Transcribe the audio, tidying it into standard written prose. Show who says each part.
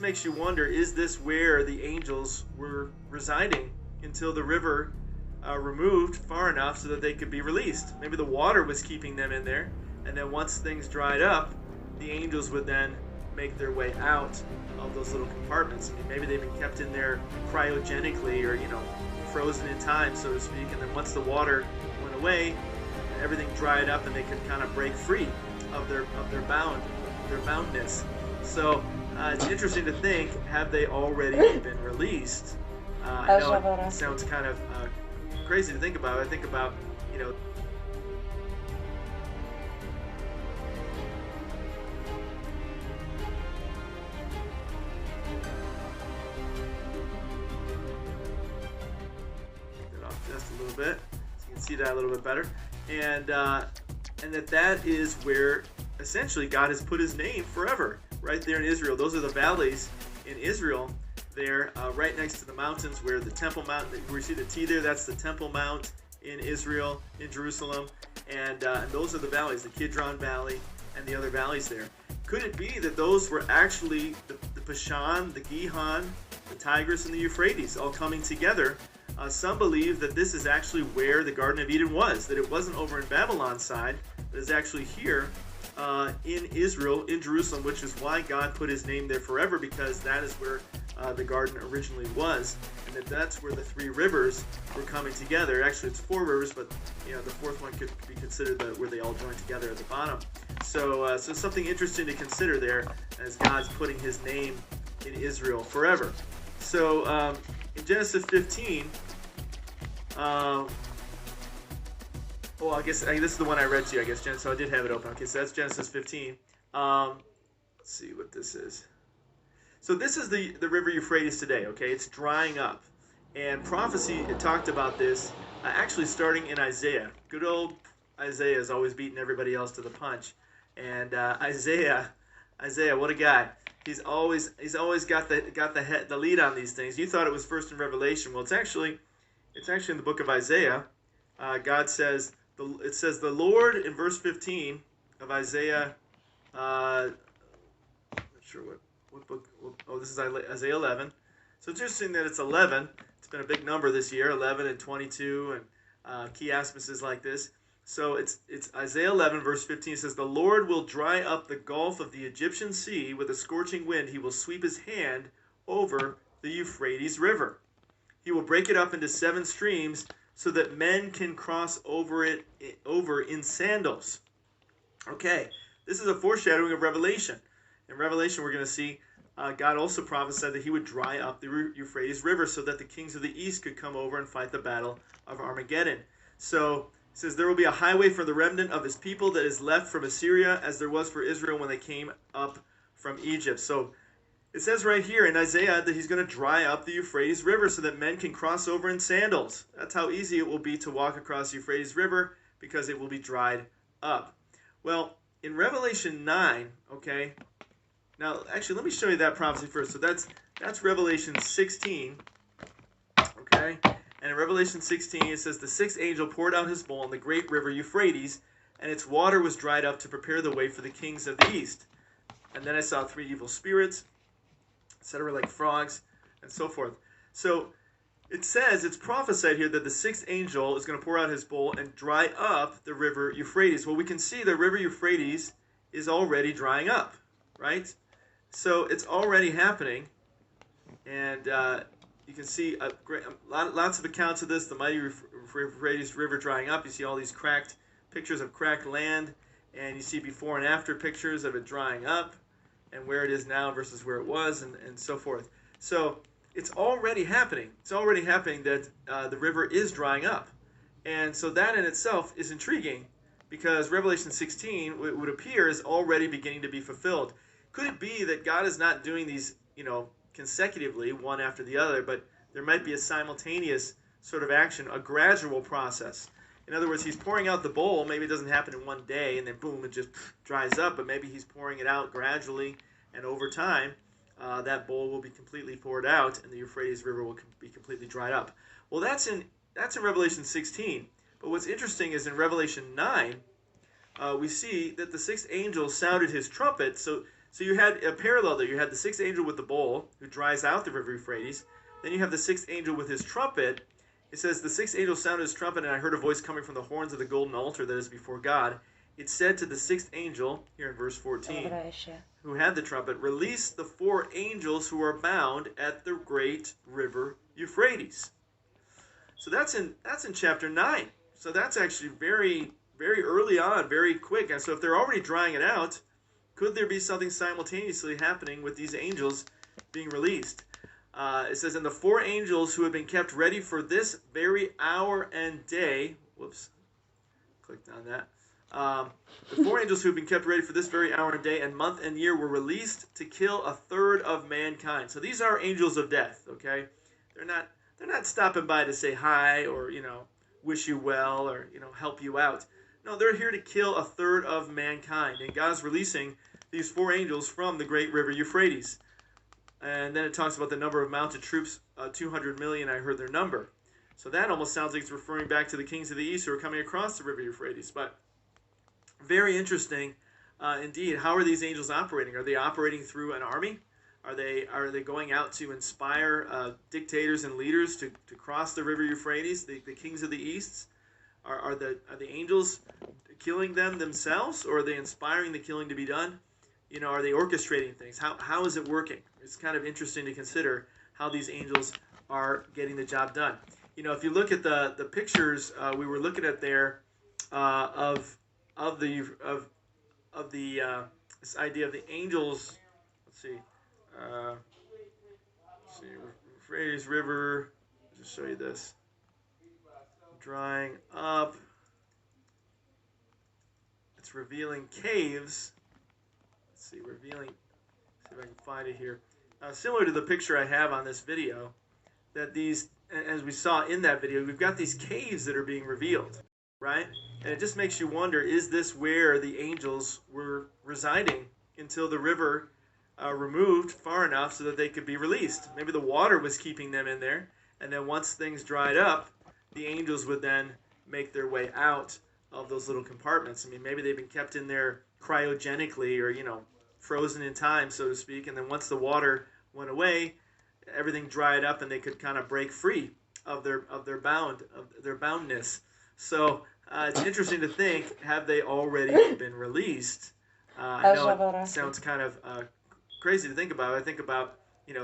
Speaker 1: makes you wonder, is this where the angels were residing until the river removed far enough so that they could be released? Maybe the water was keeping them in there, and then once things dried up, the angels would then make their way out of those little compartments. I mean, maybe they've been kept in there cryogenically, or frozen in time, so to speak, and then once the water went away, everything dried up and they could kind of break free of their boundness. So it's interesting to think, have they already been released? I know it sounds kind of crazy to think about. I think about, just a little bit, so you can see that a little bit better, and that is where essentially God has put his name forever, right there in Israel. Those are the valleys in Israel there, right next to the mountains where the Temple Mount, where you see the T there, that's the Temple Mount in Israel, in Jerusalem, and those are the valleys, the Kidron Valley and the other valleys there. Could it be that those were actually the Bashan, the Gihon, the Tigris, and the Euphrates all coming together? Some believe that this is actually where the Garden of Eden was, that it wasn't over in Babylon's side, but it's actually here in Israel, in Jerusalem, which is why God put his name there forever, because that is where the garden originally was, and that's where the three rivers were coming together. Actually, it's four rivers, but the fourth one could be considered where they all join together at the bottom. So something interesting to consider there, as God's putting his name in Israel forever. So in Genesis 15, I guess this is the one I read to you, I guess, so I did have it open. Okay, so that's Genesis 15. Let's see what this is. So this is the river Euphrates today, okay? It's drying up. And prophecy, it talked about this actually starting in Isaiah. Good old Isaiah is always beating everybody else to the punch. And Isaiah, what a guy. He's always got the lead on these things. You thought it was first in Revelation. Well, it's actually in the book of Isaiah. God says, it says the Lord in verse 15 of Isaiah. Not sure what book. Oh, this is Isaiah 11. So it's interesting that it's 11. It's been a big number this year, 11 and 22, and key aspects like this. So it's Isaiah 11, verse 15. It says, the Lord will dry up the gulf of the Egyptian sea with a scorching wind. He will sweep his hand over the Euphrates River. He will break it up into 7 streams so that men can cross over in sandals. Okay, this is a foreshadowing of Revelation. In Revelation, we're going to see God also prophesied that he would dry up the Euphrates River so that the kings of the east could come over and fight the battle of Armageddon. So it says, there will be a highway for the remnant of his people that is left from Assyria, as there was for Israel when they came up from Egypt. So it says right here in Isaiah that he's going to dry up the Euphrates River so that men can cross over in sandals. That's how easy it will be to walk across the Euphrates River, because it will be dried up. Well, in Revelation 9, okay, now actually let me show you that prophecy first. So that's Revelation 16, okay, and in Revelation 16 it says, the sixth angel poured out his bowl on the great river Euphrates, and its water was dried up to prepare the way for the kings of the east. And then I saw 3 evil spirits, etc., like frogs, and so forth. So it says, it's prophesied here that the 6th angel is going to pour out his bowl and dry up the river Euphrates. Well, we can see the river Euphrates is already drying up, right? So it's already happening, and you can see lots of accounts of this, the mighty Euphrates River drying up. You see all these pictures of cracked land, and you see before and after pictures of it drying up, and where it is now versus where it was, and so forth. So it's already happening. It's already happening that the river is drying up. And so that in itself is intriguing, because Revelation 16 would appear is already beginning to be fulfilled. Could it be that God is not doing these, consecutively, one after the other, but there might be a simultaneous sort of action, a gradual process? In other words, he's pouring out the bowl. Maybe it doesn't happen in one day and then boom, it just dries up. But maybe he's pouring it out gradually, and over time, that bowl will be completely poured out, and the Euphrates River will be completely dried up. Well, that's in Revelation 16. But what's interesting is in Revelation 9, we see that the 6th angel sounded his trumpet. So So you had a parallel there. You had the sixth angel with the bowl who dries out the river Euphrates. Then you have the sixth angel with his trumpet. It says, the sixth angel sounded his trumpet, and I heard a voice coming from the horns of the golden altar that is before God. It said to the sixth angel, here in verse 14, who had the trumpet, release the four angels who are bound at the great river Euphrates. So that's in chapter 9. So that's actually very, very early on, very quick. And so if they're already drying it out, could there be something simultaneously happening with these angels being released? It says, and the four angels who have been kept ready for this very hour and day, whoops, clicked on that. The four angels who have been kept ready for this very hour and day and month and year were released to kill a third of mankind. So these are angels of death, okay? They're not stopping by to say hi or, wish you well or, help you out. No, they're here to kill a third of mankind. And God's releasing these four angels from the great river Euphrates. And then it talks about the number of mounted troops, 200 million, I heard their number. So that almost sounds like it's referring back to the kings of the east who are coming across the river Euphrates. But very interesting indeed. How are these angels operating? Are they operating through an army? Are they going out to inspire dictators and leaders to cross the river Euphrates, the kings of the east? Are the angels killing them themselves, or are they inspiring the killing to be done? Are they orchestrating things? How is it working? It's kind of interesting to consider how these angels are getting the job done. If you look at the pictures we were looking at there of this idea of the angels. Let's see. Euphrates River. I'll just show you this. Drying up. It's revealing caves. Let's see, revealing. See if I can find it here. Similar to the picture I have on this video, that these, as we saw in that video, we've got these caves that are being revealed, right? And it just makes you wonder, is this where the angels were residing until the river removed far enough so that they could be released? Maybe the water was keeping them in there, and then once things dried up, the angels would then make their way out of those little compartments. I mean, maybe they've been kept in there cryogenically or, frozen in time, so to speak, and then once the water went away, everything dried up and they could kind of break free of their boundness. So it's interesting to think, have they already been released? I know it sounds kind of crazy to think about. I think about